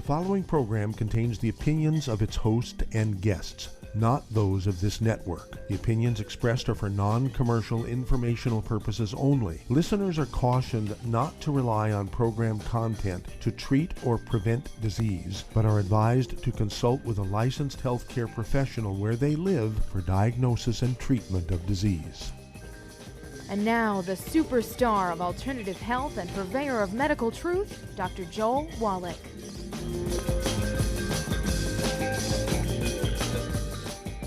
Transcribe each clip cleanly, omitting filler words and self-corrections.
following program contains the opinions of its host and guests, not those of this network. The opinions expressed are for non-commercial informational purposes only. Listeners are cautioned not to rely on program content to treat or prevent disease, but are advised to consult with a licensed healthcare professional where they live for diagnosis and treatment of disease. And now, the superstar of alternative health and purveyor of medical truth, Dr. Joel Wallach.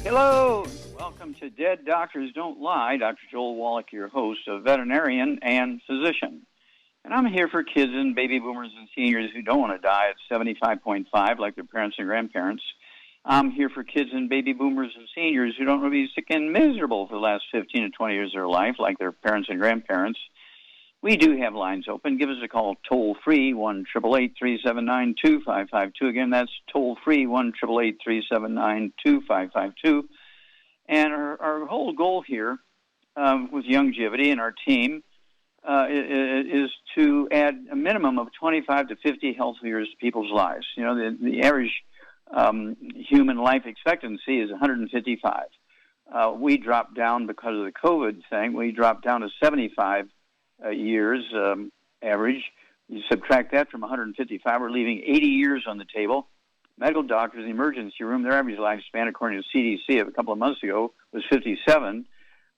Hello, welcome to Dead Doctors Don't Lie. Dr. Joel Wallach, your host, a veterinarian and physician. And I'm here for kids and baby boomers and seniors who don't want to die at 75.5 like their parents and grandparents. I'm here for kids and baby boomers and seniors who don't want to be sick and miserable for the last 15 to 20 years of their life like their parents and grandparents. We do have lines open. Give us a call toll-free, 1-888-379-2552. Again, that's toll-free, 1-888-379-2552. And our whole goal here with Youngevity and our team is to add a minimum of 25 to 50 health years to people's lives. You know, the average human life expectancy is 155. We dropped down because of the COVID thing. We dropped down to 75 years average. You subtract that from 155, we're leaving 80 years on the table. Medical doctors in the emergency room, their average lifespan, according to CDC of a couple of months ago, was 57.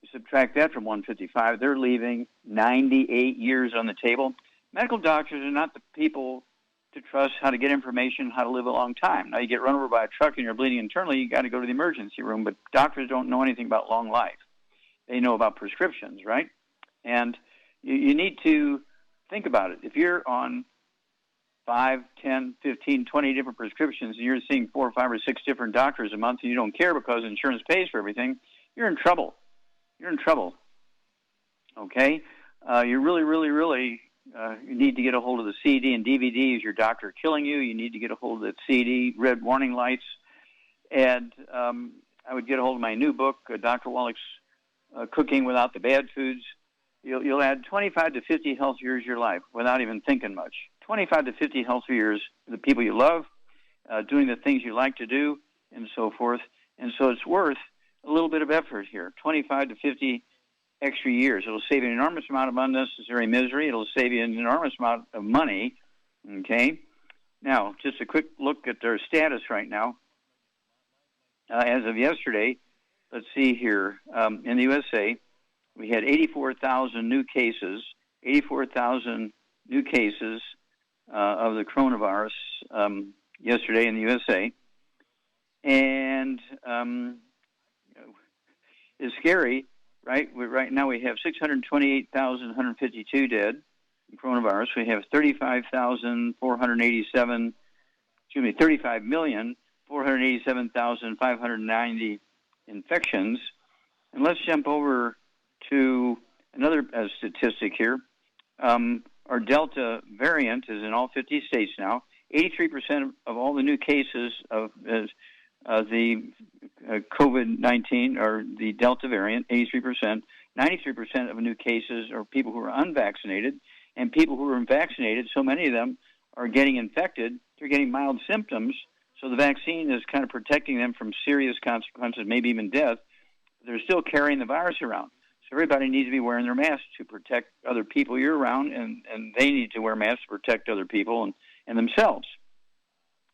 You subtract that from 155, they're leaving 98 years on the table. Medical doctors are not the people to trust how to get information, how to live a long time. Now, you get run over by a truck and you're bleeding internally, you got to go to the emergency room, but doctors don't know anything about long life. They know about prescriptions, right? And you need to think about it. If you're on 5, 10, 15, 20 different prescriptions and you're seeing 4, 5, or 6 different doctors a month and you don't care because insurance pays for everything, you're in trouble. You're in trouble. Okay? You really you need to get a hold of the CD and DVD. Is your doctor killing you? You need to get a hold of that CD, red warning lights. And I would get a hold of my new book, Dr. Wallach's Cooking Without the Bad Foods. You'll add 25 to 50 health years of your life without even thinking much. 25 to 50 health years for the people you love, doing the things you like to do, and so forth. And so it's worth a little bit of effort here, 25 to 50 extra years. It'll save you an enormous amount of unnecessary misery. It'll save you an enormous amount of money, okay? Now, just a quick look at their status right now. As of yesterday, let's see here, in the USA, we had 84,000 new cases, of the coronavirus yesterday in the USA. And it's scary, right? Right now we have 628,152 dead in coronavirus. We have 35,487,590 infections. And let's jump over to another statistic here. Our Delta variant is in all 50 states now. 83% of all the new cases of the COVID-19 or the Delta variant, 83%. 93% of new cases are people who are unvaccinated, and people who are vaccinated, so many of them are getting infected. They're getting mild symptoms, so the vaccine is kind of protecting them from serious consequences, maybe even death. They're still carrying the virus around. So everybody needs to be wearing their masks to protect other people you're around, and they need to wear masks to protect other people and themselves.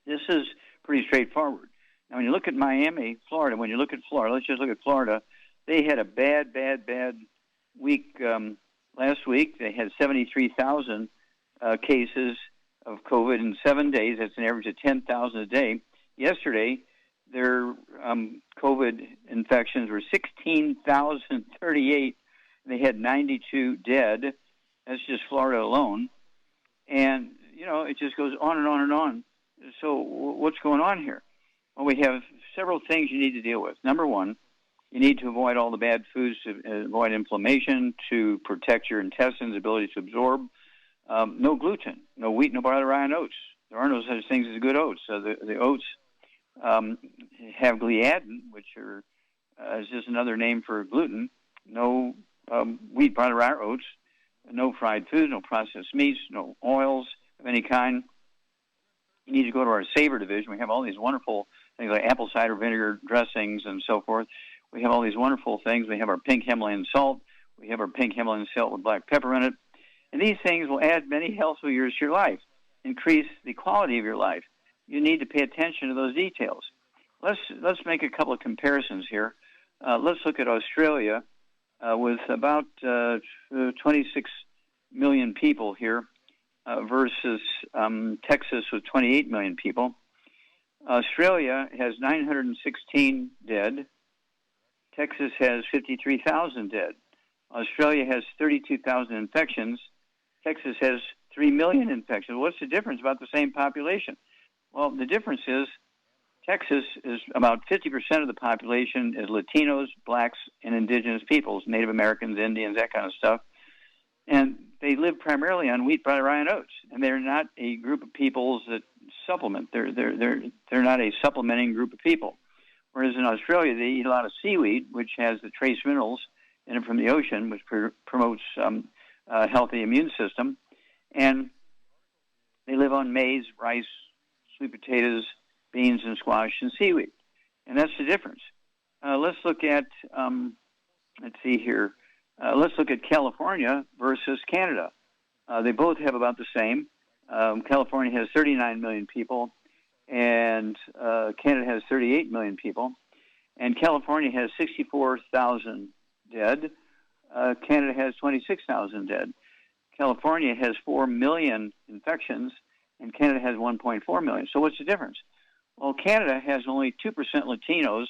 This is pretty straightforward. Now, when you look at Miami, Florida, let's just look at Florida. They had a bad week last week. They had 73,000 cases of COVID in 7 days. That's an average of 10,000 a day. Yesterday, their COVID infections were 16,038. They had 92 dead. That's just Florida alone. And, you know, it just goes on and on and on. So what's going on here? Well, we have several things you need to deal with. Number one, you need to avoid all the bad foods to avoid inflammation, to protect your intestines' ability to absorb. No gluten, no wheat, no barley, rye, and oats. There are no such things as good oats. So the oats have gliadin, which is just another name for gluten. No wheat, barley, rye, or oats. No fried food, no processed meats, no oils of any kind. You need to go to our Savor division. We have all these wonderful things like apple cider vinegar dressings and so forth. We have all these wonderful things. We have our pink Himalayan salt. We have our pink Himalayan salt with black pepper in it. And these things will add many healthful years to your life, increase the quality of your life. You need to pay attention to those details. Let's make a couple of comparisons here. Let's look at Australia with about 26 million people here versus Texas with 28 million people. Australia has 916 dead. Texas has 53,000 dead. Australia has 32,000 infections. Texas has 3 million infections. What's the difference about the same population? Well, the difference is Texas is about 50% of the population is Latinos, blacks, and indigenous peoples, Native Americans, Indians, that kind of stuff. And they live primarily on wheat, butter, rye, and oats. And they're not a group of peoples that supplement. They're not a supplementing group of people. Whereas in Australia, they eat a lot of seaweed, which has the trace minerals in it from the ocean, which promotes a healthy immune system. And they live on maize, rice, sweet potatoes, beans, and squash, and seaweed. And that's the difference. Let's look at, let's look at California versus Canada. They both have about the same. California has 39 million people, and Canada has 38 million people. And California has 64,000 dead. Canada has 26,000 dead. California has 4 million infections, and Canada has 1.4 million. So what's the difference? Well, Canada has only 2% Latinos,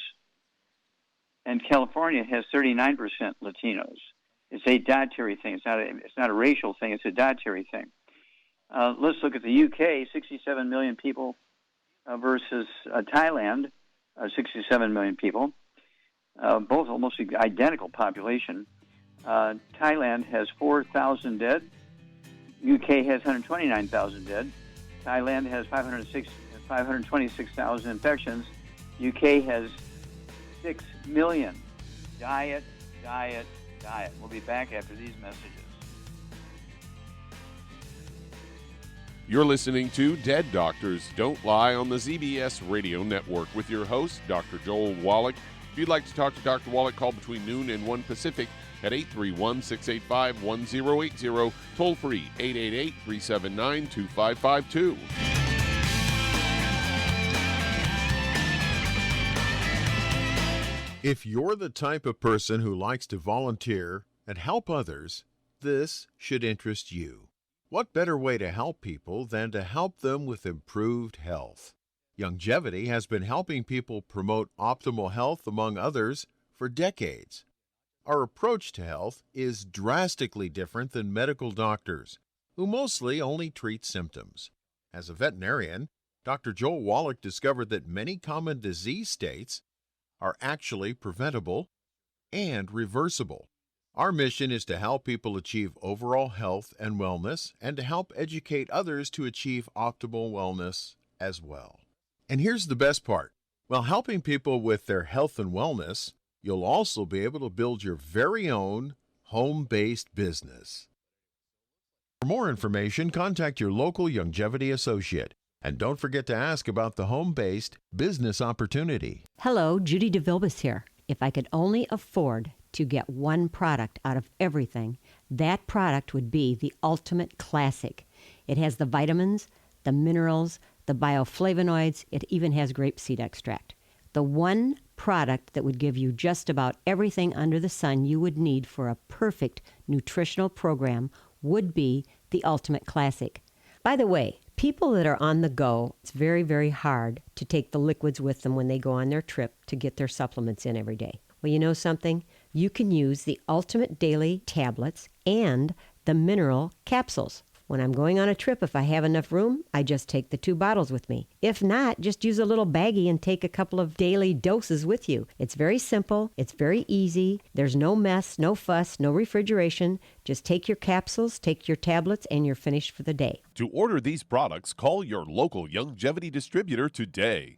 and California has 39% Latinos. It's a dietary thing. It's not a racial thing. It's a dietary thing. Let's look at the UK, 67 million people versus Thailand, 67 million people. Both almost identical population. Thailand has 4,000 dead. UK has 129,000 dead. Thailand has 526,000 infections. UK has 6 million. Diet. We'll be back after these messages. You're listening to Dead Doctors Don't Lie on the ZBS Radio Network with your host, Dr. Joel Wallach. If you'd like to talk to Dr. Wallach, call between noon and 1 Pacific at 831-685-1080, toll free 888-379-2552. If you're the type of person who likes to volunteer and help others, this should interest you. What better way to help people than to help them with improved health? Longevity has been helping people promote optimal health, among others, for decades. Our approach to health is drastically different than medical doctors, who mostly only treat symptoms. As a veterinarian, Dr. Joel Wallach discovered that many common disease states are actually preventable and reversible. Our mission is to help people achieve overall health and wellness and to help educate others to achieve optimal wellness as well. And here's the best part. While helping people with their health and wellness, you'll also be able to build your very own home-based business. For more information, contact your local longevity associate. And don't forget to ask about the home-based business opportunity. Hello, Judy DeVilbus here. If I could only afford to get one product out of everything, that product would be the Ultimate Classic. It has the vitamins, the minerals, the bioflavonoids. It even has grapeseed extract. The one product that would give you just about everything under the sun you would need for a perfect nutritional program would be the Ultimate Classic. By the way, people that are on the go, it's very, very hard to take the liquids with them when they go on their trip to get their supplements in every day. Well, you know something? You can use the Ultimate Daily Tablets and the Mineral Capsules. When I'm going on a trip, if I have enough room, I just take the 2 bottles with me. If not, just use a little baggie and take a couple of daily doses with you. It's very simple. It's very easy. There's no mess, no fuss, no refrigeration. Just take your capsules, take your tablets, and you're finished for the day. To order these products, call your local longevity distributor today.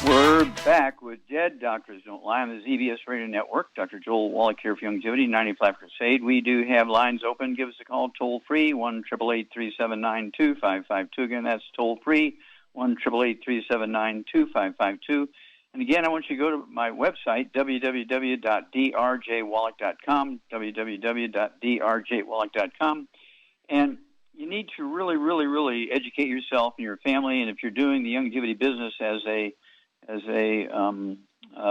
We're back with Dead Doctors Don't Lie on the ZBS Radio Network. Dr. Joel Wallach here for Longevity, 95 Crusade. We do have lines open. Give us a call toll-free, 1-888-379-2552. Again, that's toll-free, 1-888-379-2552. And again, I want you to go to my website, www.drjwallach.com, www.drjwallach.com. And you need to really, really, really educate yourself and your family. And if you're doing the longevity business as a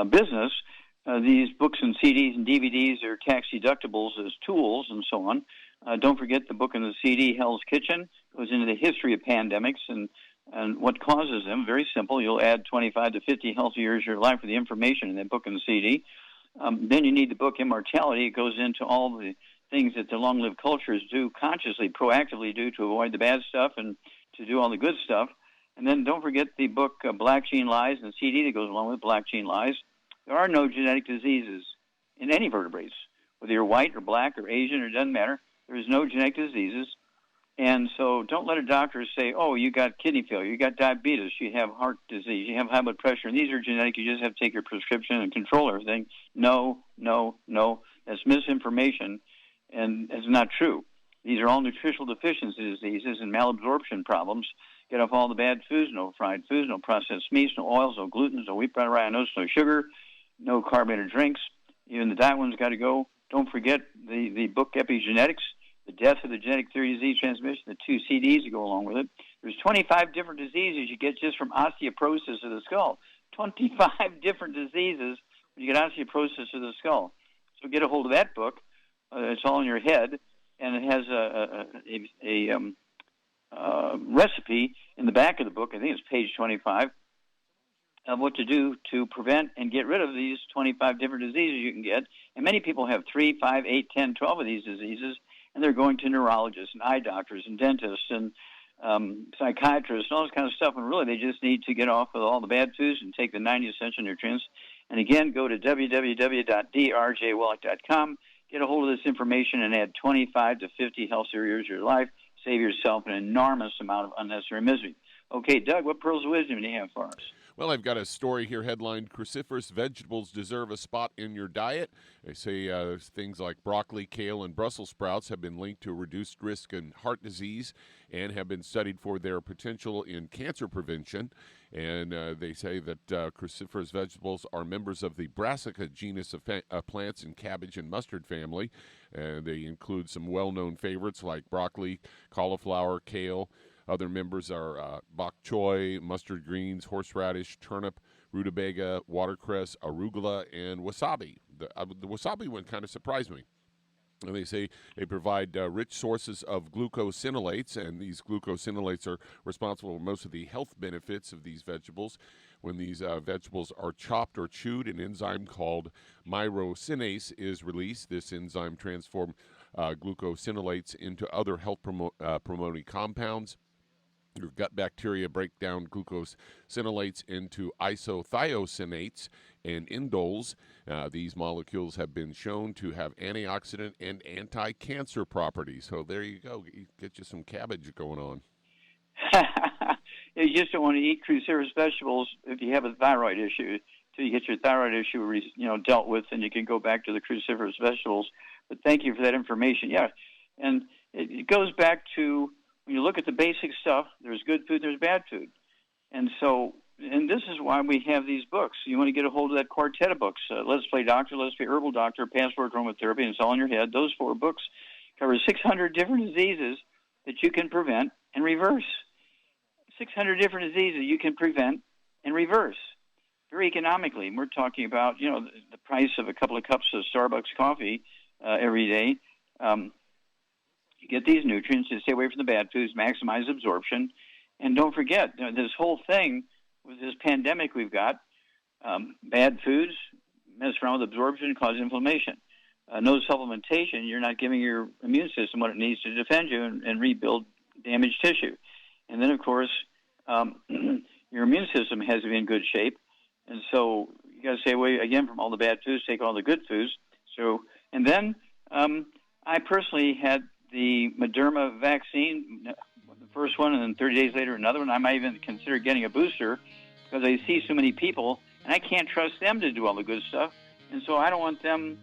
business, these books and CDs and DVDs are tax deductibles as tools and so on. Don't forget the book and the CD, Hell's Kitchen, goes into the history of pandemics and what causes them. Very simple. You'll add 25 to 50 healthy years of your life with the information in that book and the CD. Then you need the book Immortality. It goes into all the things that the long-lived cultures do consciously, proactively do to avoid the bad stuff and to do all the good stuff. And then don't forget the book Black Gene Lies and the CD that goes along with Black Gene Lies. There are no genetic diseases in any vertebrates. Whether you're white or black or Asian, it doesn't matter. There is no genetic diseases. And so don't let a doctor say, oh, you got kidney failure, you got diabetes, you have heart disease, you have high blood pressure, and these are genetic, you just have to take your prescription and control everything. No, no, no. That's misinformation, and it's not true. These are all nutritional deficiency diseases and malabsorption problems. Get off all the bad foods, no fried foods, no processed meats, no oils, no gluten, no wheat, brown, rye, no sugar, no carbonated drinks. Even the diet one's got to go. Don't forget the book Epigenetics, The Death of the Genetic Theory of Disease Transmission, the 2 CDs that go along with it. There's 25 different diseases you get just from osteoporosis of the skull. 25 different diseases when you get osteoporosis of the skull. So get a hold of that book. It's all in your head, and it has a recipe in the back of the book. I think it's page 25 of what to do to prevent and get rid of these 25 different diseases you can get. And many people have 3, 5, 8, 10, 12 of these diseases, and they're going to neurologists and eye doctors and dentists and psychiatrists and all this kind of stuff. And really, they just need to get off of all the bad foods and take the 90 essential nutrients. And again, go to www.drjwallach.com. Get a hold of this information and add 25 to 50 healthier years of your life. Save yourself an enormous amount of unnecessary misery. Okay, Doug, what pearls of wisdom do you have for us? Well, I've got a story here headlined, Cruciferous Vegetables Deserve a Spot in Your Diet. They say things like broccoli, kale, and Brussels sprouts have been linked to a reduced risk in heart disease and have been studied for their potential in cancer prevention. And they say that cruciferous vegetables are members of the Brassica genus of plants in cabbage and mustard family. They include some well-known favorites like broccoli, cauliflower, kale. Other members are bok choy, mustard greens, horseradish, turnip, rutabaga, watercress, arugula, and wasabi. The wasabi one kind of surprised me. And they say they provide rich sources of glucosinolates, and these glucosinolates are responsible for most of the health benefits of these vegetables. When these vegetables are chopped or chewed, an enzyme called myrosinase is released. This enzyme transforms glucosinolates into other health promoting compounds. Your gut bacteria break down glucosinolates into isothiocyanates and indoles. These molecules have been shown to have antioxidant and anti-cancer properties. So there you go. Get you some cabbage going on. You just don't want to eat cruciferous vegetables if you have a thyroid issue. Till you get your thyroid issue, dealt with, and you can go back to the cruciferous vegetables. But thank you for that information. Yeah, and it goes back to when you look at the basic stuff. There's good food, there's bad food, and this is why we have these books. You want to get a hold of that quartet of books: Let's Play Doctor, Let's Play Herbal Doctor, Passport Aromatherapy, and It's All in Your Head. Those 4 books cover 600 different diseases that you can prevent and reverse. 600 different diseases you can prevent and reverse very economically. And we're talking about, the price of a couple of cups of Starbucks coffee every day. You get these nutrients to stay away from the bad foods, maximize absorption. And don't forget, this whole thing with this pandemic we've got, bad foods mess around with absorption, cause inflammation. No supplementation, you're not giving your immune system what it needs to defend you and rebuild damaged tissue. And then, of course, your immune system has to be in good shape. And so you got to stay away, again, from all the bad foods, take all the good foods. So, and then I personally had the Moderna vaccine, the first one, and then 30 days later another one. I might even consider getting a booster because I see so many people and I can't trust them to do all the good stuff, and so I don't want them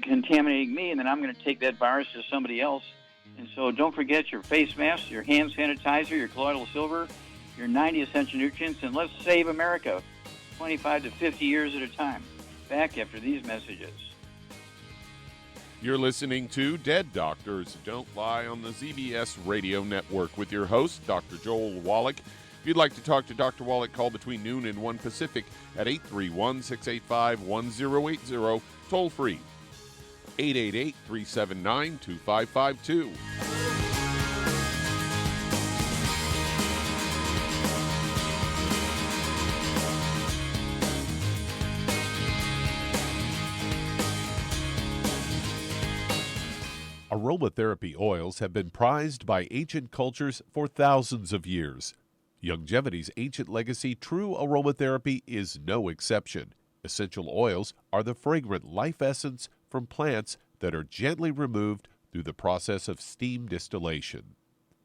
contaminating me, and then I'm going to take that virus to somebody else. And so don't forget your face mask, your hand sanitizer, your colloidal silver, your 90 essential nutrients, and let's save America 25 to 50 years at a time. Back after these messages. You're listening to Dead Doctors Don't Lie on the ZBS Radio Network with your host, Dr. Joel Wallach. If you'd like to talk to Dr. Wallach, call between noon and 1 Pacific at 831-685-1080, toll free, 888-379-2552. Aromatherapy oils have been prized by ancient cultures for thousands of years. Longevity's ancient legacy, true aromatherapy, is no exception. Essential oils are the fragrant life essence from plants that are gently removed through the process of steam distillation.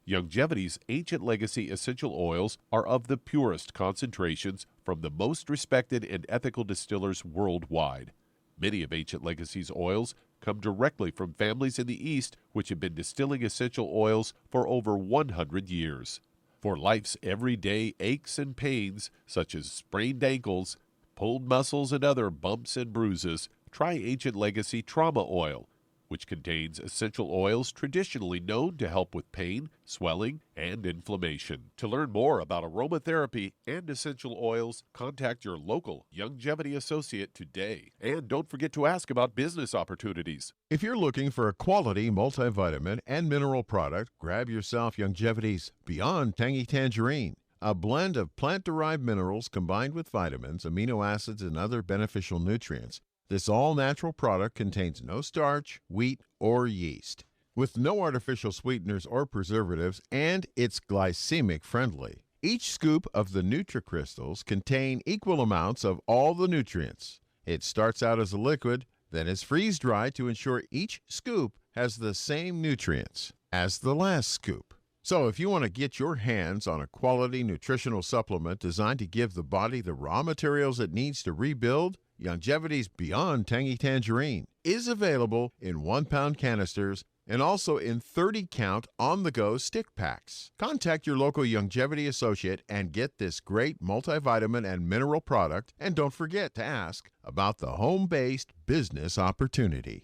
Longevity's ancient legacy essential oils are of the purest concentrations from the most respected and ethical distillers worldwide. Many of Ancient Legacy's oils come directly from families in the East which have been distilling essential oils for over 100 years. For life's everyday aches and pains, such as sprained ankles, pulled muscles, and other bumps and bruises, try Ancient Legacy Trauma Oil, which contains essential oils traditionally known to help with pain, swelling, and inflammation. To learn more about aromatherapy and essential oils, contact your local Longevity associate today. And don't forget to ask about business opportunities. If you're looking for a quality multivitamin and mineral product, grab yourself Longevity's Beyond Tangy Tangerine, a blend of plant-derived minerals combined with vitamins, amino acids, and other beneficial nutrients. This all-natural product contains no starch, wheat, or yeast, with no artificial sweeteners or preservatives, and it's glycemic friendly. Each scoop of the NutriCrystals contain equal amounts of all the nutrients. It starts out as a liquid, then is freeze-dried to ensure each scoop has the same nutrients as the last scoop. So if you want to get your hands on a quality nutritional supplement designed to give the body the raw materials it needs to rebuild, Longevity's Beyond Tangy Tangerine is available in 1-pound canisters and also in 30-count on-the-go stick packs. Contact your local Longevity associate and get this great multivitamin and mineral product, and don't forget to ask about the home-based business opportunity.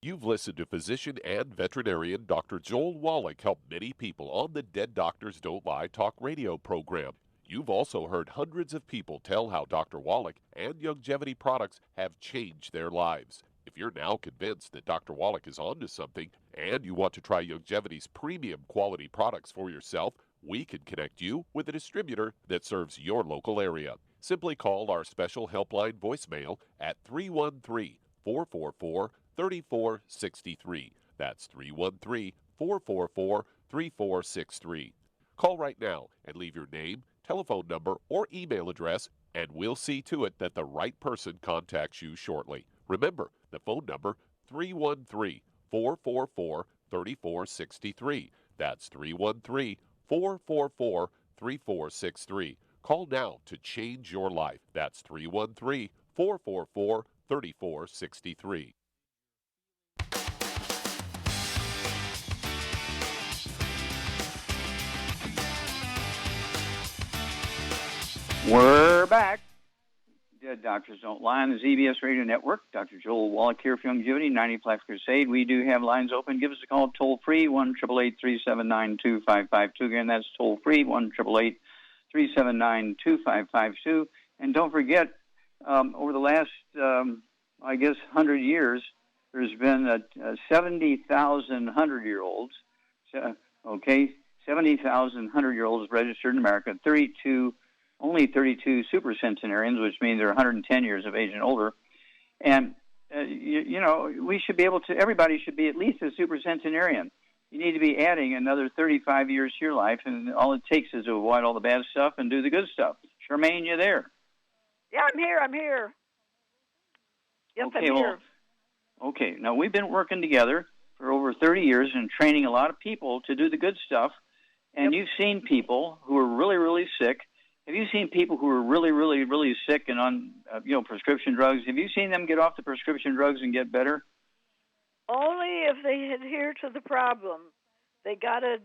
You've listened to physician and veterinarian Dr. Joel Wallach help many people on the Dead Doctors Don't Lie talk radio program. You've also heard hundreds of people tell how Dr. Wallach and Longevity products have changed their lives. If you're now convinced that Dr. Wallach is onto something and you want to try Longevity's premium quality products for yourself, we can connect you with a distributor that serves your local area. Simply call our special helpline voicemail at 313-444-3463. That's 313-444-3463. Call right now and leave your name, telephone number, or email address, and we'll see to it that the right person contacts you shortly. Remember, the phone number, 313-444-3463. That's 313-444-3463. Call now to change your life. That's 313-444-3463. We're back. Dead Doctors Don't Lie on the ZBS Radio Network. Dr. Joel Wallach here for Longevity, 90 Plus Crusade. We do have lines open. Give us a call toll-free, 1-888-379-2552. Again, that's toll-free, 1-888-379-2552. And don't forget, over the last, 100 years, there's been 70,000 100-year-olds, 70,000 100-year-olds registered in America, only 32 supercentenarians, which means they're 110 years of age and older. And, we should be able to, everybody should be at least a supercentenarian. You need to be adding another 35 years to your life, and all it takes is to avoid all the bad stuff and do the good stuff. Charmaine, you there? Yeah, I'm here. Yes, Okay, I'm here. Okay, now we've been working together for over 30 years and training a lot of people to do the good stuff. And you've seen people who are really, really sick, Have you seen people who are really, really, really sick and on, prescription drugs? Have you seen them get off the prescription drugs and get better? Only if they adhere to the problem. They got to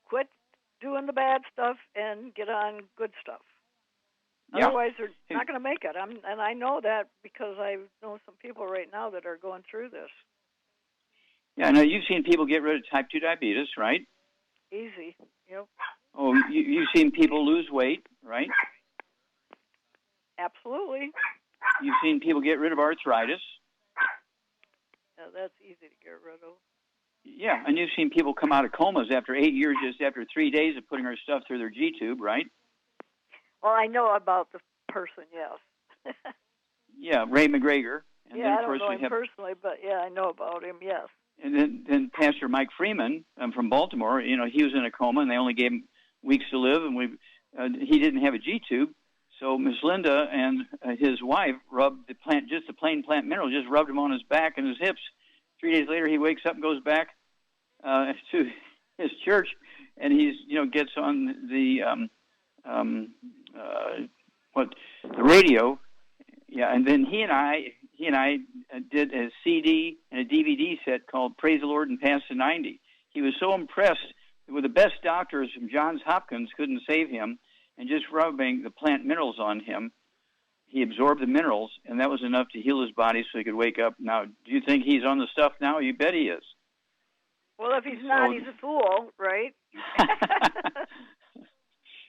quit doing the bad stuff and get on good stuff. Yeah. Otherwise, they're not going to make it. And I know that because I know some people right now that are going through this. Yeah, I know you've seen people get rid of type 2 diabetes, right? Easy. Yep. Oh, you've seen people lose weight, right? Absolutely. You've seen people get rid of arthritis. Yeah, that's easy to get rid of. Yeah, and you've seen people come out of comas after 8 years, just after 3 days of putting our stuff through their G-tube, right? Well, I know about the person, yes. Yeah, Ray McGregor. And yeah, then, I of course, don't know him personally, but yeah, I know about him, yes. And then Pastor Mike Freeman from Baltimore, he was in a coma, and they only gave him weeks to live, and he didn't have a G-tube. So Miss Linda and his wife rubbed the plain plant mineral, just rubbed him on his back and his hips. 3 days later, he wakes up and goes back to his church, and he's gets on the the radio, yeah. And then he and I did a CD and a DVD set called "Praise the Lord and Pass the 90." He was so impressed with the best doctors from Johns Hopkins couldn't save him, and just rubbing the plant minerals on him, he absorbed the minerals, and that was enough to heal his body so he could wake up. Now, do you think he's on the stuff now? You bet he is. Well, if he's not, he's a fool, right?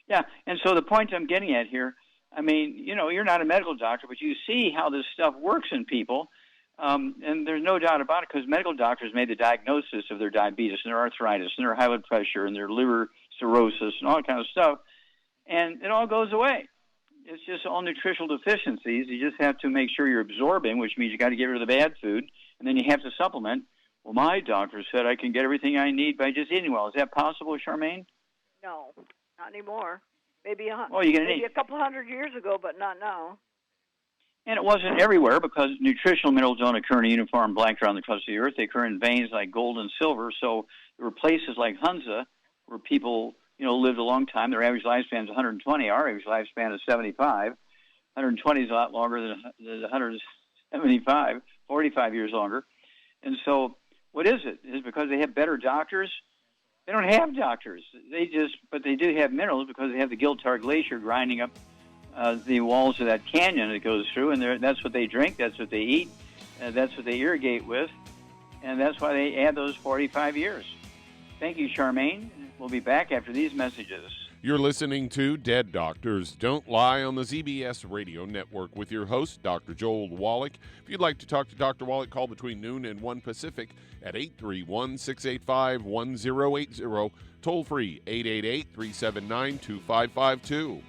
Yeah, and so the point I'm getting at here, I mean, you're not a medical doctor, but you see how this stuff works in people, and there's no doubt about it, because medical doctors made the diagnosis of their diabetes and their arthritis and their high blood pressure and their liver cirrhosis and all that kind of stuff, and it all goes away. It's just all nutritional deficiencies. You just have to make sure you're absorbing, which means you got to get rid of the bad food, and then you have to supplement. Well, my doctor said I can get everything I need by just eating well. Is that possible, Charmaine? No, not anymore. Maybe a couple hundred years ago, but not now. And it wasn't everywhere, because nutritional minerals don't occur in a uniform blanket on the crust of the earth. They occur in veins like gold and silver. So there were places like Hunza where people lived a long time. Their average lifespan is 120. Our average lifespan is 75. 120 is a lot longer than 175, 45 years longer. And so what is it? Is it because they have better doctors? They don't have doctors. But they do have minerals, because they have the Giltar Glacier grinding up the walls of that canyon it goes through, and that's what they drink, that's what they eat, that's what they irrigate with, and that's why they add those 45 years. Thank you, Charmaine. We'll be back after these messages. You're listening to Dead Doctors Don't Lie on the ZBS Radio Network with your host, Dr. Joel Wallach. If you'd like to talk to Dr. Wallach, call between noon and 1 Pacific at 831-685-1080. Toll free, 888-379-2552.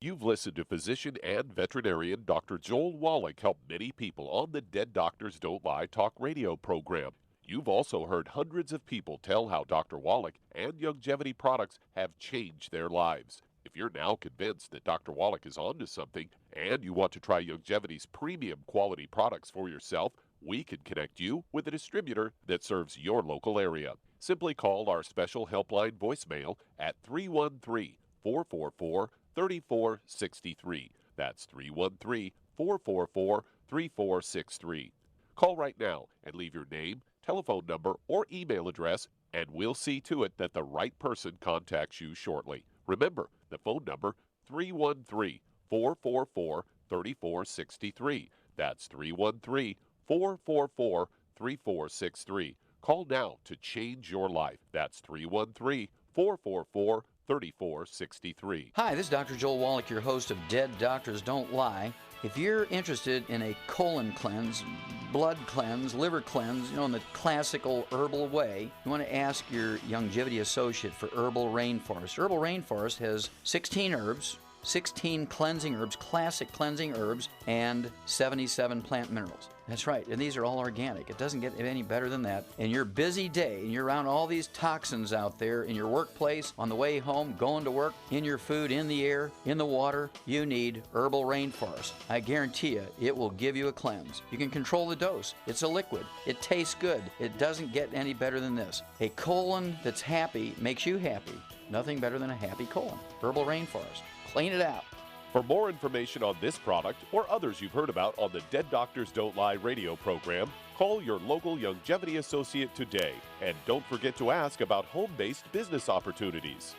You've listened to physician and veterinarian Dr. Joel Wallach help many people on the Dead Doctors Don't Lie talk radio program. You've also heard hundreds of people tell how Dr. Wallach and Youngevity products have changed their lives. If you're now convinced that Dr. Wallach is onto something and you want to try Youngevity's premium quality products for yourself, we can connect you with a distributor that serves your local area. Simply call our special helpline voicemail at 313-444-3463. That's 313-444-3463. Call right now and leave your name, telephone number, or email address, and we'll see to it that the right person contacts you shortly. Remember, the phone number, 313-444-3463. That's 313-444-3463. Call now to change your life. That's 313-444-3463. Hi, this is Dr. Joel Wallach, your host of Dead Doctors Don't Lie. If you're interested in a colon cleanse, blood cleanse, liver cleanse, in the classical herbal way, you want to ask your Youngevity associate for Herbal Rainforest. Herbal Rainforest has 16 herbs, 16 cleansing herbs, classic cleansing herbs, and 77 plant minerals. That's right, and these are all organic. It doesn't get any better than that. In your busy day, and you're around all these toxins out there in your workplace, on the way home, going to work, in your food, in the air, in the water, you need Herbal Rainforest. I guarantee you, it will give you a cleanse. You can control the dose. It's a liquid. It tastes good. It doesn't get any better than this. A colon that's happy makes you happy. Nothing better than a happy colon. Herbal Rainforest. Clean it out. For more information on this product or others you've heard about on the Dead Doctors Don't Lie radio program, call your local longevity associate today. And don't forget to ask about home-based business opportunities.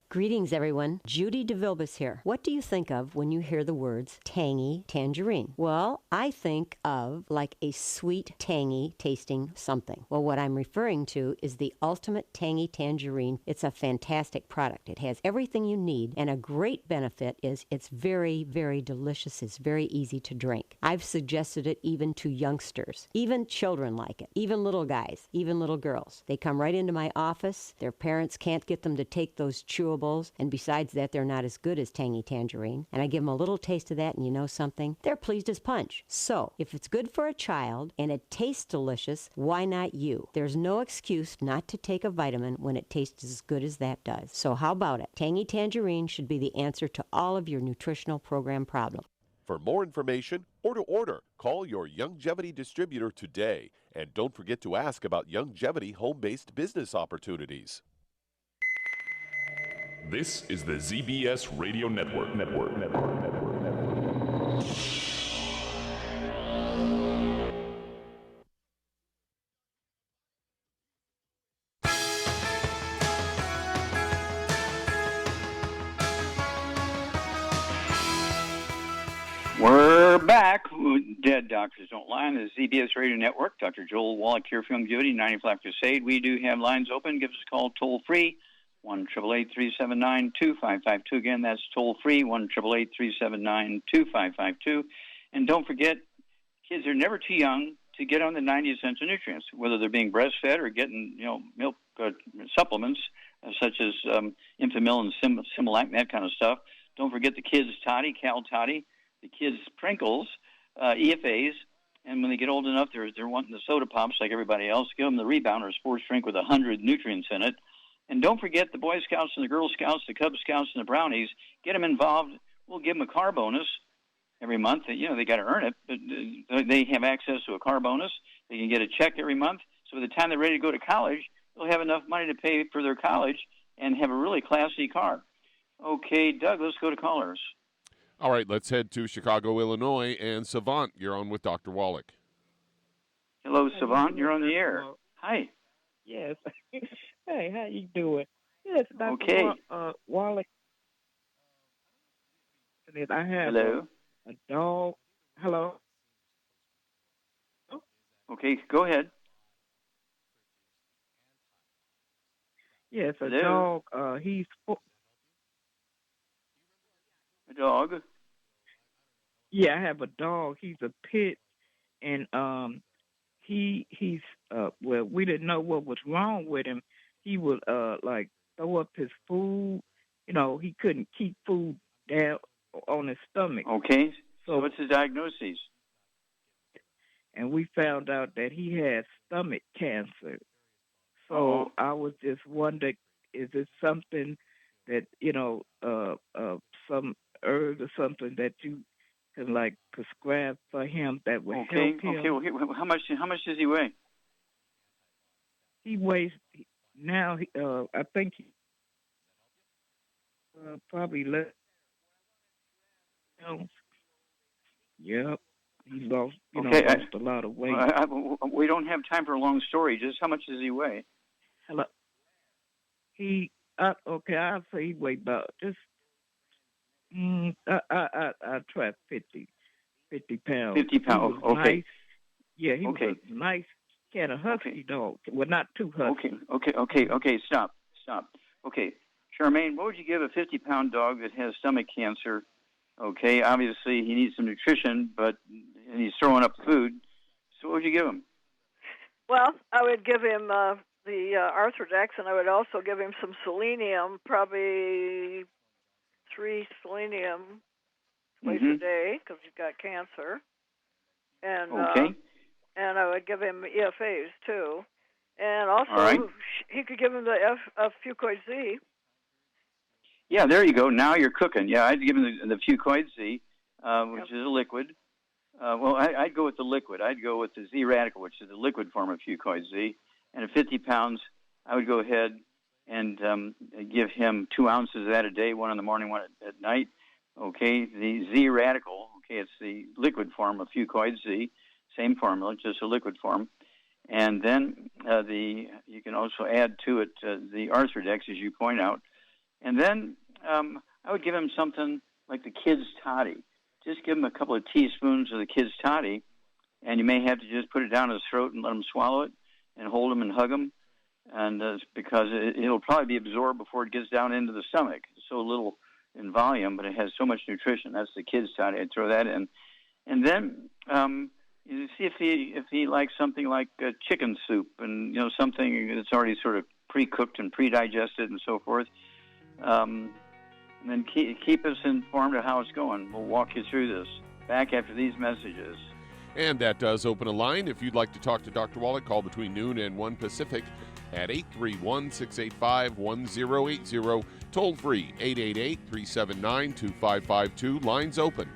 Greetings, everyone. Judy DeVilbus here. What do you think of when you hear the words tangy tangerine? Well, I think of like a sweet, tangy tasting something. Well, what I'm referring to is the Ultimate Tangy Tangerine. It's a fantastic product. It has everything you need, and a great benefit is it's very, very delicious. It's very easy to drink. I've suggested it even to youngsters. Even children like it. Even little guys. Even little girls. They come right into my office. Their parents can't get them to take those chewables, and besides that, they're not as good as Tangy Tangerine. And I give them a little taste of that, and you know something? They're pleased as punch. So, if it's good for a child and it tastes delicious, why not you? There's no excuse not to take a vitamin when it tastes as good as that does. So how about it? Tangy Tangerine should be the answer to all of your nutritional program problems. For more information or to order, call your longevity distributor today. And don't forget to ask about longevity home-based business opportunities. This is the ZBS Radio Network. We're back. Dead Doctors Don't Lie on the ZBS Radio Network. Dr. Joel Wallach here from Longevity, 90 Flat Crusade. We do have lines open. Give us a call toll-free. 1-888-379-2552. Again, that's toll-free, 1-888-379-2552. And don't forget, kids are never too young to get on the 90 essential nutrients, whether they're being breastfed or getting, milk supplements such as Infamil and Similac and that kind of stuff. Don't forget the kids' toddy, Cal Toddy, the kids' Sprinkles, EFAs, and when they get old enough, they're wanting the soda pops like everybody else. Give them the Rebound or sports drink with 100 nutrients in it. And don't forget the Boy Scouts and the Girl Scouts, the Cub Scouts and the Brownies. Get them involved. We'll give them a car bonus every month. They got to earn it, but they have access to a car bonus. They can get a check every month. So by the time they're ready to go to college, they'll have enough money to pay for their college and have a really classy car. Okay, Doug, let's go to callers. All right, let's head to Chicago, Illinois. And Savant, you're on with Dr. Wallach. Hello, Savant. You're on the air. Hi. Yes. Hey, how you doing? Yes, Dr. Okay. Wallach. I have Hello. a dog. Hello. Okay, go ahead. Yes, a Hello. dog. He's A dog. Yeah, I have a dog. He's a pit, and he's well, we didn't know what was wrong with him. He would like throw up his food. He couldn't keep food down on his stomach. Okay. So what's his diagnosis? And we found out that he had stomach cancer. So I was just wondering, is it something that some herb or something that you can like prescribe for him that would help him? Okay. Well, how much does he weigh? He weighs now. I think he probably less. Yep, he lost. Lost a lot of weight. We don't have time for a long story. Just how much does he weigh? Hello. I'll say he weighed about just. I tried 50 pounds. 50 pounds. Okay. Nice. Yeah, he was a nice kind of husky dog. Well, not too husky. Okay. Stop. Okay, Charmaine, what would you give a 50-pound dog that has stomach cancer? Okay, obviously he needs some nutrition, but he's throwing up food. So what would you give him? Well, I would give him the Arthrodex, and I would also give him some selenium, probably 3 selenium twice a day because he's got cancer. And and I would give him EFAs too. And also, he could give him the Fucoid Z. Yeah, there you go. Now you're cooking. Yeah, I'd give him the Fucoid Z, which is a liquid. Well, I'd go with the liquid. I'd go with the Z Radical, which is the liquid form of Fucoid Z. And at 50 pounds, I would go ahead and give him 2 ounces of that a day, 1 in the morning, 1 at night. Okay, the Z Radical, okay, it's the liquid form of Fucoid Z, same formula, just a liquid form. And then you can also add to it the Arthrodex, as you point out. And then I would give him something like the Kids Toddy. Just give him a couple of teaspoons of the Kids Toddy, and you may have to just put it down his throat and let him swallow it and hold him and hug him, and because it'll probably be absorbed before it gets down into the stomach. It's so little in volume, but it has so much nutrition. That's the Kids Toddy. I'd throw that in. And then you see if he likes something like chicken soup and, something that's already sort of pre-cooked and pre-digested and so forth. And then keep us informed of how it's going. We'll walk you through this. Back after these messages. And that does open a line. If you'd like to talk to Dr. Wallach, call between noon and 1 Pacific at 831-685-1080. Toll free, 888-379-2552. Lines open.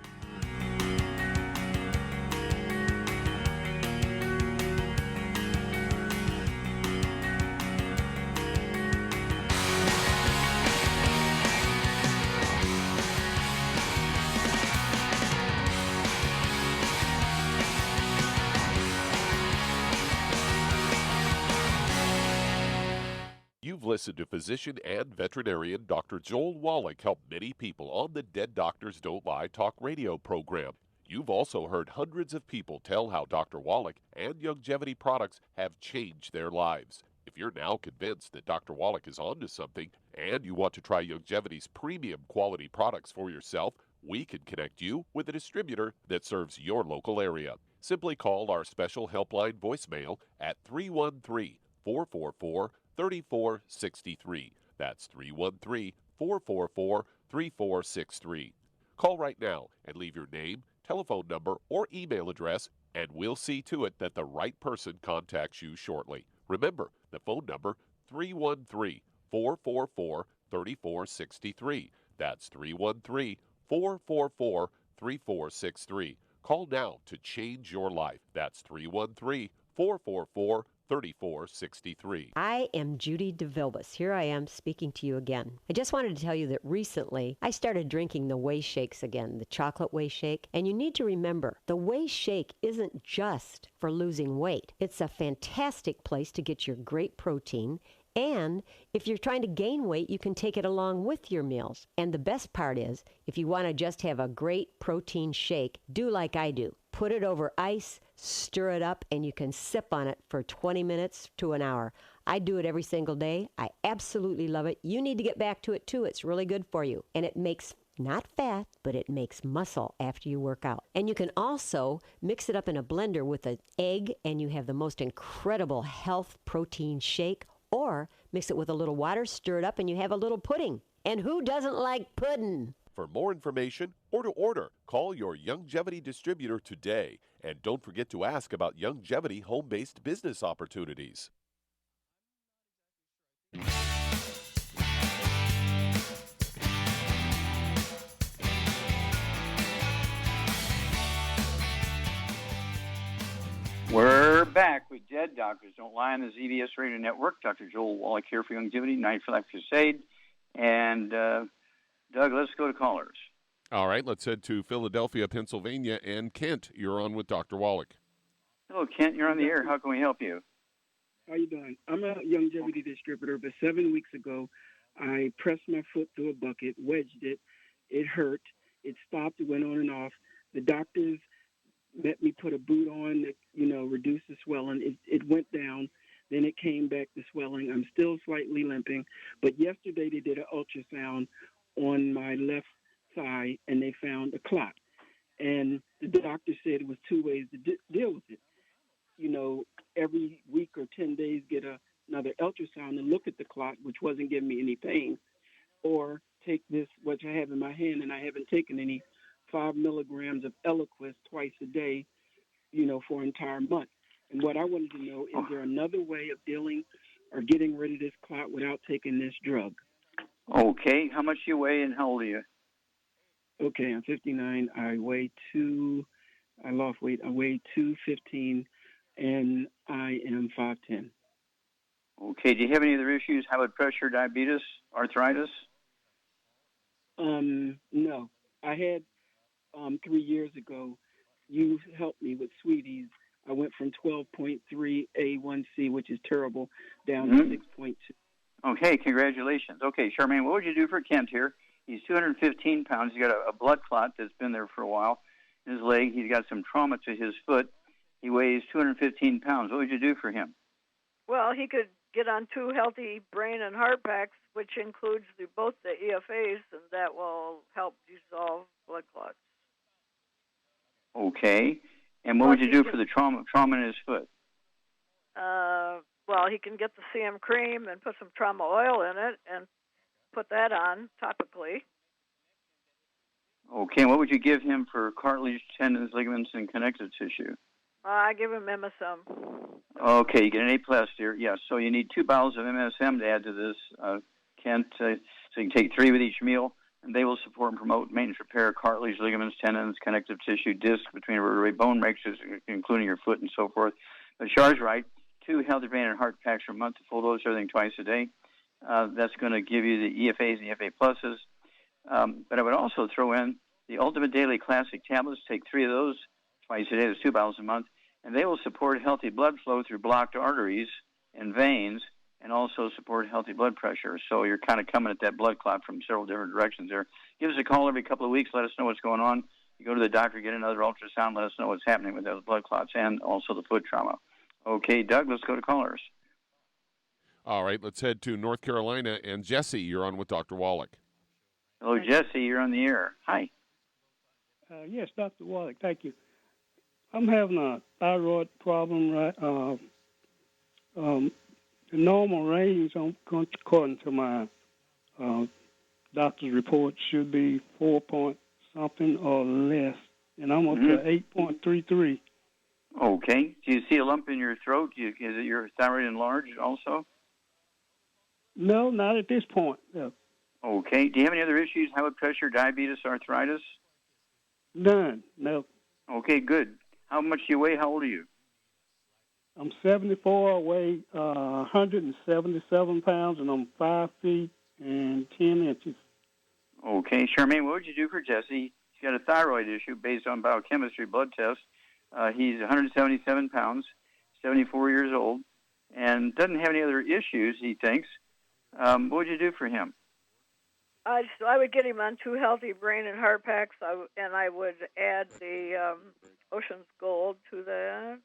Listen to physician and veterinarian Dr. Joel Wallach help many people on the Dead Doctors Don't Lie talk radio program. You've also heard hundreds of people tell how Dr. Wallach and Youngevity products have changed their lives. If you're now convinced that Dr. Wallach is onto something and you want to try Youngevity's premium quality products for yourself, we can connect you with a distributor that serves your local area. Simply call our special helpline voicemail at 313-444-3463. That's 313-444-3463. Call right now and leave your name, telephone number, or email address, and we'll see to it that the right person contacts you shortly. Remember, the phone number, 313-444-3463. That's 313-444-3463. Call now to change your life. That's 313-444-3463. 3463. I am Judy DeVilbus. Here I am speaking to you again. I just wanted to tell you that recently I started drinking the Whey Shakes again, the chocolate Whey Shake. And you need to remember, the Whey Shake isn't just for losing weight. It's a fantastic place to get your great protein. And if you're trying to gain weight, you can take it along with your meals. And the best part is, if you want to just have a great protein shake, do like I do. Put it over ice, stir it up, and you can sip on it for 20 minutes to an hour. I do it every single day. I absolutely love it. You need to get back to it too. It's really good for you. And it makes not fat, but it makes muscle after you work out. And you can also mix it up in a blender with an egg, and you have the most incredible health protein shake. Or mix it with a little water, stir it up, and you have a little pudding. And who doesn't like pudding? For more information or to order, call your Youngevity distributor today. And don't forget to ask about Youngevity home-based business opportunities. We're back with Dead Doctors Don't Lie on the ZBS Radio Network. Dr. Joel Wallach here for Youngevity, Night for Life Crusade. And Doug, let's go to callers. All right, let's head to Philadelphia, Pennsylvania. And Kent, you're on with Dr. Wallach. Hello, Kent. You're on the air. How can we help you? How you doing? I'm a Youngevity distributor, but 7 weeks ago, I pressed my foot through a bucket, wedged it. It hurt. It stopped. It went on and off. The doctors let me put a boot on that, reduced the swelling. It went down. Then it came back, the swelling. I'm still slightly limping. But yesterday they did an ultrasound on my left thigh, and they found a clot. And the doctor said it was 2 ways to deal with it. Every week or 10 days get another ultrasound and look at the clot, which wasn't giving me any pain, or take this, what I have in my hand, and I haven't taken any 5 milligrams of Eliquis twice a day, for an entire month. And what I wanted to know, is there another way of dealing or getting rid of this clot without taking this drug? Okay. How much do you weigh and how old are you? Okay, I'm 59. I lost weight. I weigh 215, and I am 5'10". Okay. Do you have any other issues? High blood pressure, diabetes, arthritis? No. I had 3 years ago. You helped me with Sweeties. I went from 12.3 A1C, which is terrible, down to 6.2. Okay, congratulations. Okay, Charmaine, what would you do for Kent here? He's 215 pounds. He's got a blood clot that's been there for a while in his leg. He's got some trauma to his foot. He weighs 215 pounds. What would you do for him? Well, he could get on 2 healthy brain and heart packs, which includes both the EFAs, and that will help dissolve blood clots. Okay. And what would you do for the trauma in his foot? Well, he can get the CM cream and put some trauma oil in it and put that on topically. Okay. And what would you give him for cartilage, tendons, ligaments, and connective tissue? I give him MSM. Okay, you get an A+ here. Yes, so you need 2 bottles of MSM to add to this, Kent. So you can take 3 with each meal, and they will support and promote maintenance, repair, cartilage, ligaments, tendons, connective tissue, disc between vertebrae, bone breaks, including your foot and so forth. But Char's right. 2 healthy brain and heart packs per month, full dose, everything twice a day. That's going to give you the EFAs and EFA pluses. But I would also throw in the Ultimate Daily Classic tablets. Take 3 of those twice a day. There's 2 bottles a month. And they will support healthy blood flow through blocked arteries and veins, and also support healthy blood pressure. So you're kind of coming at that blood clot from several different directions there. Give us a call every couple of weeks. Let us know what's going on. You go to the doctor, get another ultrasound. Let us know what's happening with those blood clots and also the foot trauma. Okay, Doug, let's go to callers. All right, let's head to North Carolina. And Jesse, you're on with Dr. Wallach. Hello, Jesse. You're on the air. Hi. Yes, Dr. Wallach. Thank you. I'm having a thyroid problem, right? The normal range, according to my doctor's report, should be 4 point something or less, and I'm up to 8.33. Okay. Do you see a lump in your throat? Is it your thyroid enlarged also? No, not at this point. No. Okay. Do you have any other issues? High blood pressure, diabetes, arthritis? None. No. Okay, good. How much do you weigh? How old are you? I'm 74. I weigh 177 pounds, and I'm 5 feet and 10 inches. Okay. Charmaine, what would you do for Jesse? He's got a thyroid issue based on biochemistry blood test. He's 177 pounds, 74 years old, and doesn't have any other issues, he thinks. What would you do for him? I would get him on 2 healthy brain and heart packs, and I would add the Ocean's Gold to that.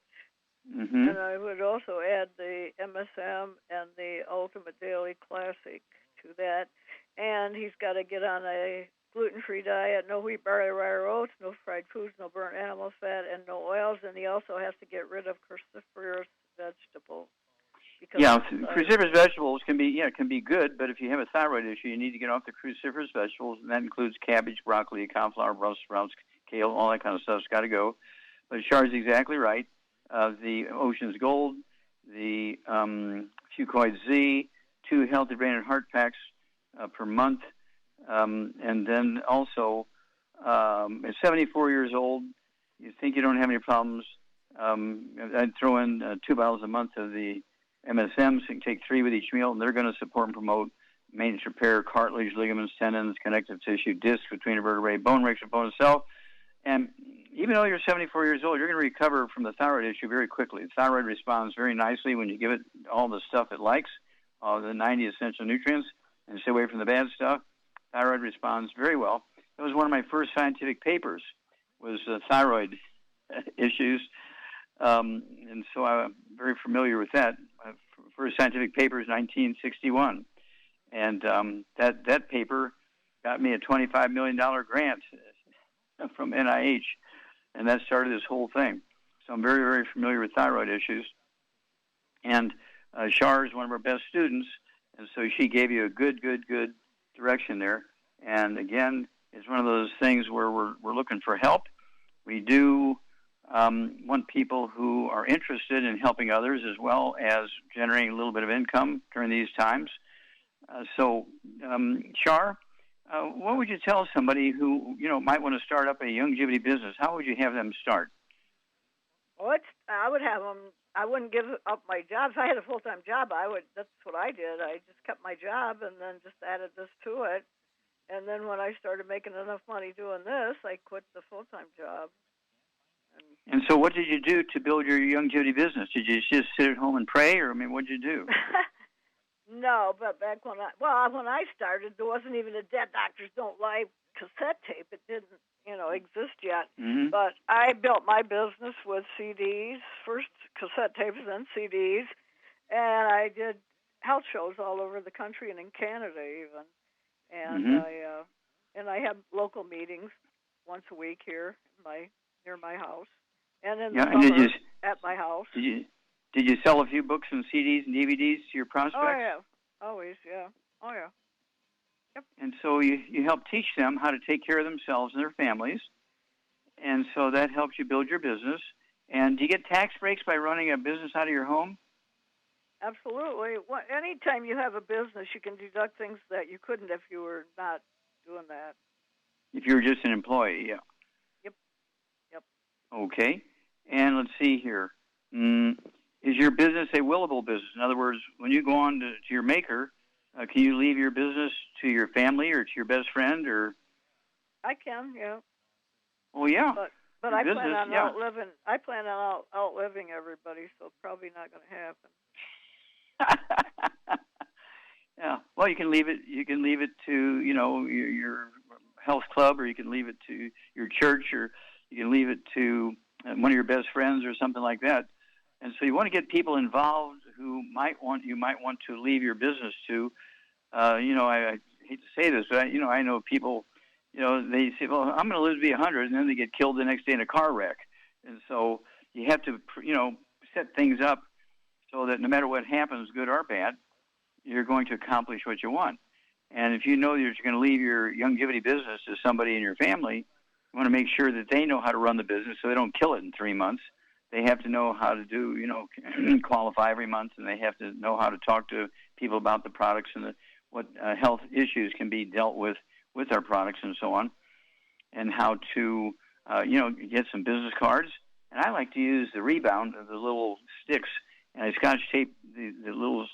Mm-hmm. And I would also add the MSM and the Ultimate Daily Classic to that. And he's got to get on a gluten-free diet, no wheat, barley, rye, or oats, no fried foods, no burnt animal fat, and no oils. And he also has to get rid of cruciferous vegetables. Yeah, cruciferous vegetables can be good, but if you have a thyroid issue, you need to get off the cruciferous vegetables, and that includes cabbage, broccoli, cauliflower, Brussels sprouts, kale, all that kind of stuff's got to go. But Char's exactly right. The Ocean's Gold, the Fucoid Z, 2 healthy brain and heart packs per month, and then also at 74 years old, you think you don't have any problems, I'd throw in 2 bottles a month of the MSM, so you can take 3 with each meal, and they're going to support and promote maintenance, repair, cartilage, ligaments, tendons, connective tissue, discs between the vertebrae, bone breaks, and bone cell. And even though you're 74 years old, you're going to recover from the thyroid issue very quickly. The thyroid responds very nicely when you give it all the stuff it likes, all the 90 essential nutrients, and stay away from the bad stuff. Thyroid responds very well. That was one of my first scientific papers, was thyroid issues. And so I'm very familiar with that. My first scientific paper is 1961. And that paper got me a $25 million grant from NIH, and that started this whole thing. So I'm very, very familiar with thyroid issues. And Char is one of our best students, and so she gave you a good direction there. And again, it's one of those things where we're looking for help. We do want people who are interested in helping others as well as generating a little bit of income during these times. Char, what would you tell somebody who might want to start up a longevity business? How would you have them start? Well, I would have them. I wouldn't give up my job. If I had a full-time job, that's what I did. I just kept my job and then just added this to it. And then when I started making enough money doing this, I quit the full-time job. And so what did you do to build your longevity business? Did you just sit at home and pray, or what did you do? No, but back when I started, there wasn't even a Dead Doctors Don't Lie cassette tape. It didn't, exist yet. Mm-hmm. But I built my business with CDs, first cassette tapes, then CDs, and I did health shows all over the country and in Canada even. And mm-hmm. I had local meetings once a week here near my house, and in the summer at my house. Did you sell a few books and CDs and DVDs to your prospects? Oh yeah, always, yeah. Oh yeah. Yep. And so you help teach them how to take care of themselves and their families, and so that helps you build your business. And do you get tax breaks by running a business out of your home? Absolutely. Anytime you have a business, you can deduct things that you couldn't if you were not doing that. If you were just an employee, yeah. Yep. Okay. And let's see here. Is your business a willable business? In other words, when you go on to your maker, can you leave your business to your family or to your best friend? Or I can, yeah. Oh, yeah. But I plan on outliving. I plan on outliving everybody, so it's probably not going to happen. Yeah. Well, you can leave it. You can leave it to your health club, or you can leave it to your church, or you can leave it to one of your best friends, or something like that. And so you want to get people involved who you might want to leave your business to. I hate to say this, but I know people. They say, "Well, I'm going to live to be 100," and then they get killed the next day in a car wreck. And so you have to, set things up so that no matter what happens, good or bad, you're going to accomplish what you want. And if you know that you're going to leave your longevity business to somebody in your family, you want to make sure that they know how to run the business so they don't kill it in 3 months. They have to know how to do, qualify every month, and they have to know how to talk to people about the products and what health issues can be dealt with our products and so on, and how to, get some business cards. And I like to use the Rebound, the little sticks, and I Scotch tape the little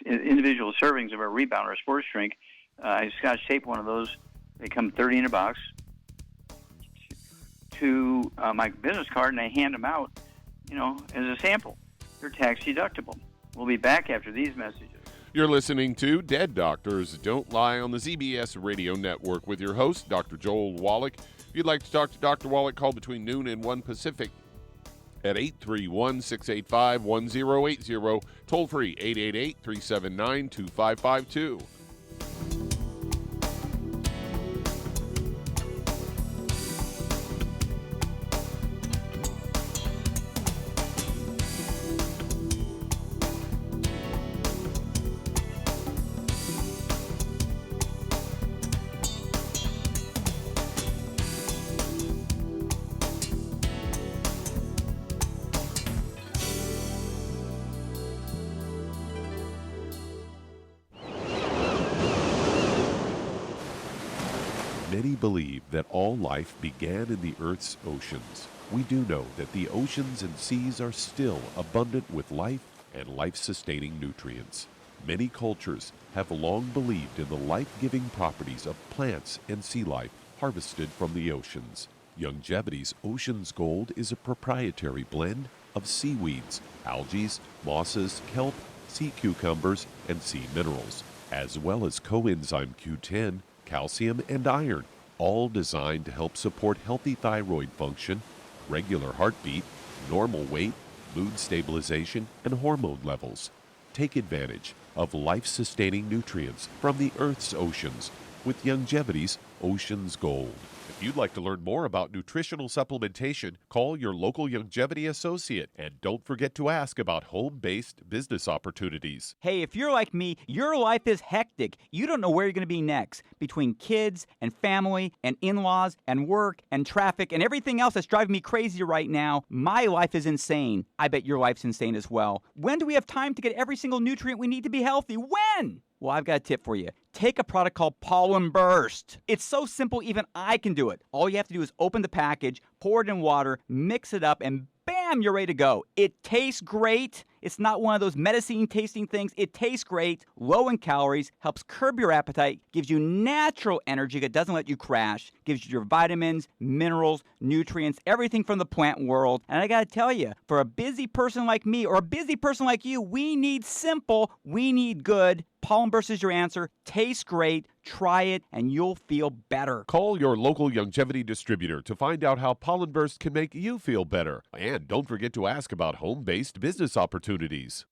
individual servings of our Rebound, our sports drink. I Scotch tape one of those. They come 30 in a box to my business card, and I hand them out, as a sample. They're tax deductible. We'll be back after these messages. You're listening to Dead Doctors Don't Lie on the ZBS Radio Network with your host, Dr. Joel Wallach. If you'd like to talk to Dr. Wallach, call between noon and 1 Pacific at 831-685-1080, toll free 888-379-2552. Many believe that all life began in the Earth's oceans. We do know that the oceans and seas are still abundant with life and life-sustaining nutrients. Many cultures have long believed in the life-giving properties of plants and sea life harvested from the oceans. Longevity's Ocean's Gold is a proprietary blend of seaweeds, algae, mosses, kelp, sea cucumbers, and sea minerals, as well as coenzyme Q10, calcium, and iron, all designed to help support healthy thyroid function, regular heartbeat, normal weight, mood stabilization, and hormone levels. Take advantage of life-sustaining nutrients from the Earth's oceans with Longevity's Ocean's Gold. If you'd like to learn more about nutritional supplementation, call your local longevity associate, and don't forget to ask about home-based business opportunities. Hey, if you're like me, your life is hectic. You don't know where you're going to be next. Between kids and family and in-laws and work and traffic and everything else that's driving me crazy right now, my life is insane. I bet your life's insane as well. When do we have time to get every single nutrient we need to be healthy? When? Well, I've got a tip for you. Take a product called Pollen Burst. It's so simple, even I can do it. All you have to do is open the package, pour it in water, mix it up, and bam, you're ready to go. It tastes great. It's not one of those medicine-tasting things. It tastes great, low in calories, helps curb your appetite, gives you natural energy that doesn't let you crash, gives you your vitamins, minerals, nutrients, everything from the plant world. And I got to tell you, for a busy person like me or a busy person like you, we need simple, we need good. Pollen Burst is your answer. Tastes great. Try it, and you'll feel better. Call your local longevity distributor to find out how Pollen Burst can make you feel better. And don't forget to ask about home-based business opportunities.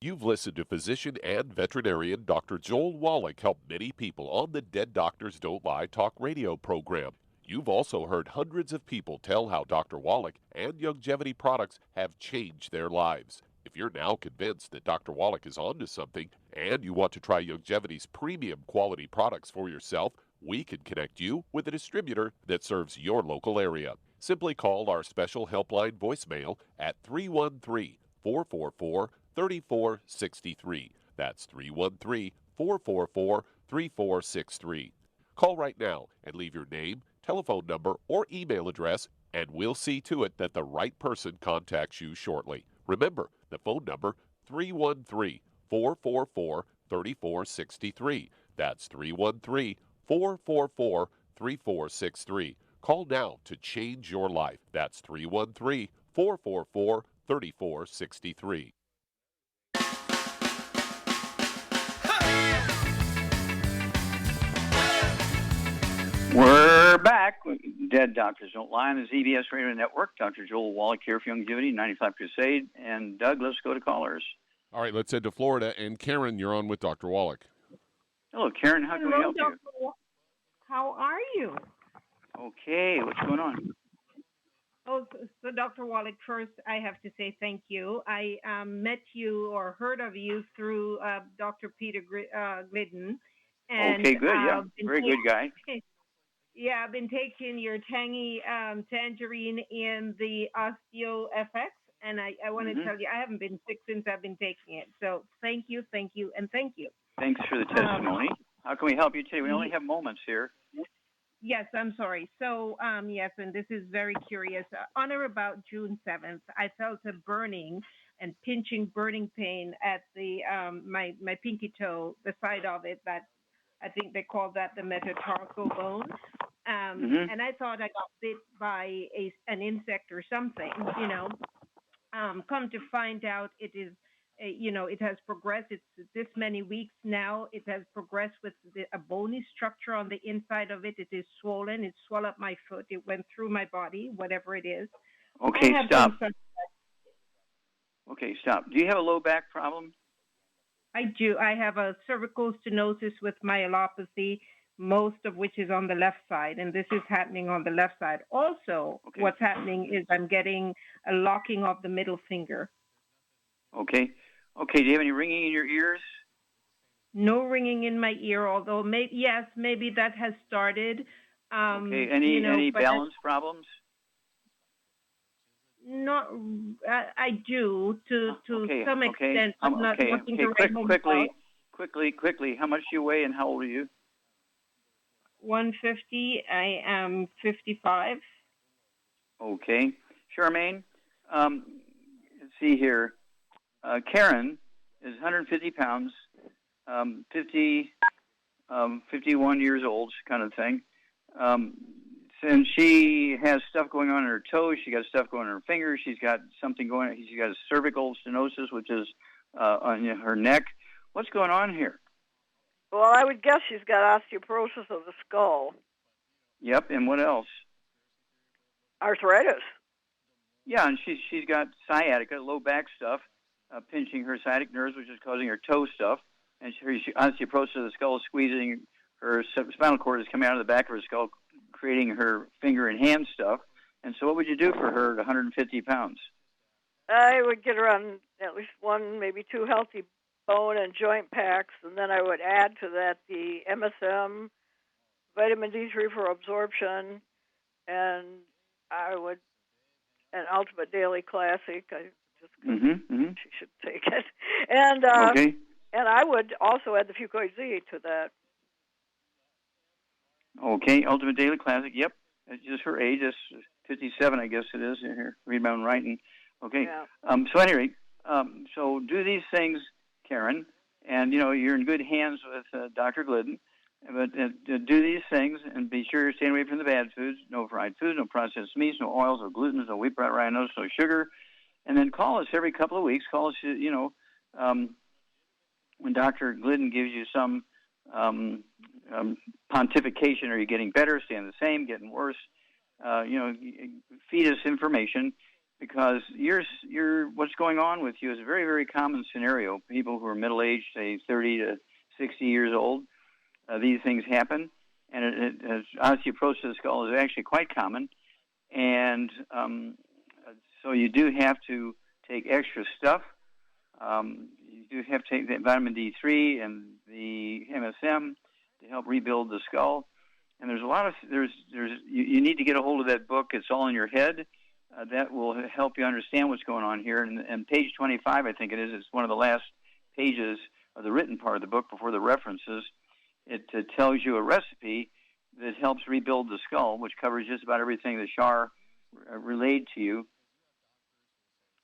You've listened to physician and veterinarian Dr. Joel Wallach help many people on the Dead Doctors Don't Lie talk radio program. You've also heard hundreds of people tell how Dr. Wallach and longevity products have changed their lives. If you're now convinced that Dr. Wallach is onto something and you want to try Longevity's premium quality products for yourself, we can connect you with a distributor that serves your local area. Simply call our special helpline voicemail at 313-444-3463. That's 313-444-3463. Call right now and leave your name, telephone number, or email address, and we'll see to it that the right person contacts you shortly. Remember, the phone number, 313-444-3463. That's 313-444-3463. Call now to change your life. That's 313-444-3463. We're back. Dead Doctors Don't Lie on the ZBS Radio Network. Dr. Joel Wallach here for Longevity, 95 Crusade. And Doug, let's go to callers. All right, let's head to Florida. And Karen, you're on with Dr. Wallach. Hello, Karen. How can we help you? How are you? Okay, what's going on? Oh, so Dr. Wallach, first I have to say thank you. I met you or heard of you through Dr. Peter Glidden. And, okay, good, yeah. Very good guy. Yeah, I've been taking your tangy tangerine in the Osteo FX, and I want to tell you, I haven't been sick since I've been taking it. So thank you, and thank you. Thanks for the testimony. How can we help you today? We only have moments here. Yes, I'm sorry. So, yes, and this is very curious. On or about June 7th, I felt a burning and pinching, burning pain at the my pinky toe, the side of it that I think they call that the metatarsal bone. And I thought I got bit by an insect or something, you know. Come to find out it is, it has progressed. It's this many weeks now. It has progressed with a bony structure on the inside of it. It is swollen. It swelled up my foot. It went through my body, whatever it is. Okay, stop. Okay, stop. Do you have a low back problem? I do. I have a cervical stenosis with myelopathy, most of which is on the left side, and this is happening on the left side. Also, what's happening is I'm getting a locking of the middle finger. Okay. Okay, do you have any ringing in your ears? No ringing in my ear, although maybe that has started. Okay, any balance problems? Not, I do to some extent. I'm not looking to quickly. How much do you weigh and how old are you? 150. I am 55. Okay, Charmaine. Let's see here. Karen is 150 pounds, 51 years old, kind of thing. And she has stuff going on in her toes. She got stuff going on her fingers. She's got something going on. She's got a cervical stenosis, which is on her neck. What's going on here? Well, I would guess she's got osteoporosis of the skull. Yep, and what else? Arthritis. Yeah, and she's got sciatica, low back stuff, pinching her sciatic nerves, which is causing her toe stuff. And her osteoporosis of the skull is squeezing her spinal cord is coming out of the back of her skull, creating her finger and hand stuff. And so what would you do for her at 150 pounds? I would get her on at least one, maybe two healthy bone and joint packs, and then I would add to that the MSM, vitamin D3 for absorption, and I would an Ultimate Daily Classic. I just she should take it, and and I would also add the Fucoid Z to that. Okay, Ultimate Daily Classic. Yep, it's just her age. It's 57, I guess it is. Here, read my own writing. Okay. Yeah. So anyway, so do these things, Karen, and you're in good hands with Dr. Glidden. But do these things and be sure you're staying away from the bad foods. No fried foods, no processed meats, no oils, no glutens, no wheat, rhinos, no sugar. And then call us every couple of weeks. Call us, when Dr. Glidden gives you some pontification. Are you getting better, staying the same, getting worse? Feed us information, because what's going on with you is a very, very common scenario. People who are middle-aged, say 30 to 60 years old, these things happen, and osteoporosis of the skull is actually quite common, and so you do have to take extra stuff. You do have to take the vitamin D3 and the MSM to help rebuild the skull. And there's a lot of you need to get a hold of that book. It's all in your head. That will help you understand what's going on here. And page 25, I think it is. It's one of the last pages of the written part of the book before the references. It tells you a recipe that helps rebuild the skull, which covers just about everything that Shar relayed to you.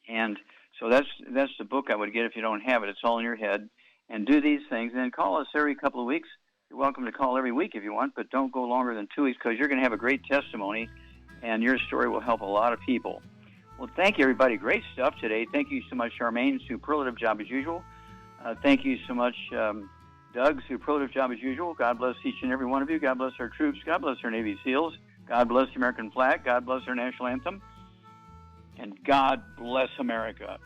And so that's the book I would get if you don't have it. It's all in your head. And do these things, and then call us every couple of weeks. You're welcome to call every week if you want, but don't go longer than 2 weeks, because you're going to have a great testimony, and your story will help a lot of people. Well, thank you, everybody. Great stuff today. Thank you so much, Charmaine. Superlative job as usual. Thank you so much, Doug. Superlative job as usual. God bless each and every one of you. God bless our troops. God bless our Navy SEALs. God bless the American flag. God bless our national anthem. And God bless America.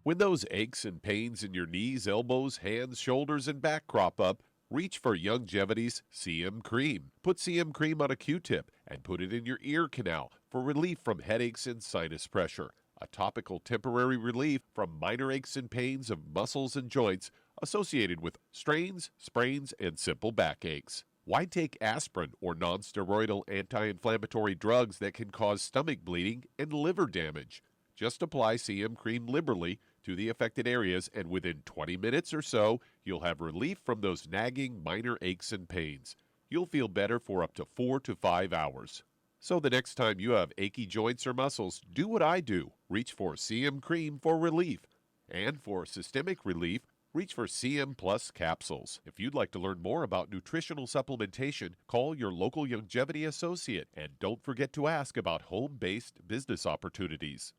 When those aches and pains in your knees, elbows, hands, shoulders, and back crop up, reach for Youngevity's CM Cream. Put CM Cream on a Q-tip and put it in your ear canal for relief from headaches and sinus pressure. A topical temporary relief from minor aches and pains of muscles and joints associated with strains, sprains, and simple backaches. Why take aspirin or non-steroidal anti-inflammatory drugs that can cause stomach bleeding and liver damage? Just apply CM Cream liberally to the affected areas, and within 20 minutes or so, you'll have relief from those nagging minor aches and pains. You'll feel better for up to 4 to 5 hours. So the next time you have achy joints or muscles, do what I do. Reach for CM Cream for relief. And for systemic relief, reach for CM Plus capsules. If you'd like to learn more about nutritional supplementation, call your local Youngevity associate, and don't forget to ask about home-based business opportunities.